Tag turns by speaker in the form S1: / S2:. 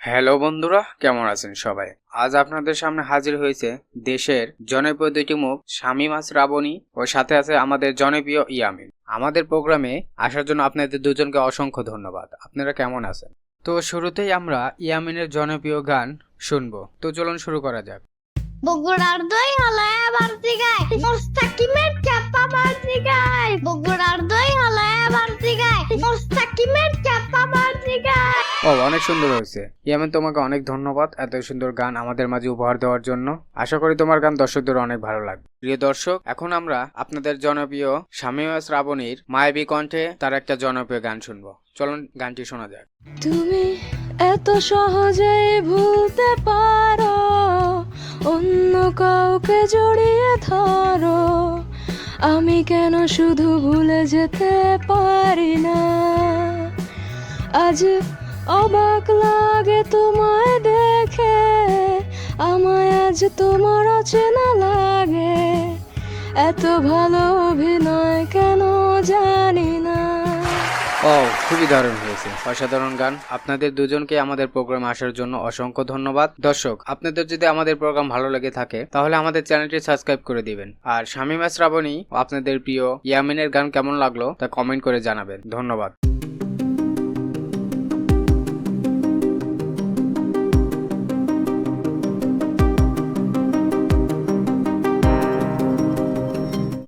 S1: Hello বন্ধুরা, কেমন আছেন সবাই? আজ আপনাদের সামনে হাজির হয়েছে দেশের জনপ্রিয় দুইটি মুখ শামীম শ্রাবণী ও সাথে আছে আমাদের জনপ্রিয় ইয়ামিন। আমাদের প্রোগ্রামে আসার জন্য আপনাদের দুজনকে অসংখ্য ধন্যবাদ। আপনারা কেমন আছেন? তো শুরুতেই আমরা ইয়ামিনের জনপ্রিয় গান শুনবো। তো চলুন শুরু করা যাক।
S2: বগুড়ার দই হলায় বাড়তি গায় মোস্তাকিমের চাপা বাড়তি গায় বগুড়ার দই হলায় বাড়তি গায় মোস্তাকিমের চাপা বাড়তি গায়।
S1: ও, অনেক সুন্দর হয়েছে ইয়ামিন, তোমাকে অনেক ধন্যবাদ এত সুন্দর গান আমাদের মাঝে উপহার দেওয়ার জন্য। আশা করি তোমার গান দর্শকদের অনেক ভালো লাগবে। প্রিয় দর্শক, এখন আমরা আপনাদের জনপ্রিয় শামীম শ্রাবণীর মায়াবী কণ্ঠে তার একটা জনপ্রিয় গান শুনবো। চলুন গানটি শোনা যাক।
S3: তুমি এত সহজেই ভুলতে পারো, অন্য কাউকে জড়িয়ে ধরো, আমি কেন শুধু ভুলে যেতে পারি না? আজ অবাক লাগে তোমায় দেখে, আমায় আজ তোমার অচেনা লাগে, এত ভালো অভিনয় কেন জানি না।
S1: ও, খুবই দারুণ হয়েছে, অসাধারণ গান। আপনাদের দুজনকে আমাদের প্রোগ্রামে আসার জন্য অসংখ্য ধন্যবাদ। দর্শক, আপনাদের যদি আমাদের প্রোগ্রাম ভালো লেগে থাকে তাহলে আমাদের চ্যানেলটি সাবস্ক্রাইব করে দিবেন। আর শামীম শ্রাবণী ও আপনাদের প্রিয় ইয়ামিনের গান কেমন লাগলো তা কমেন্ট করে জানাবেন। ধন্যবাদ।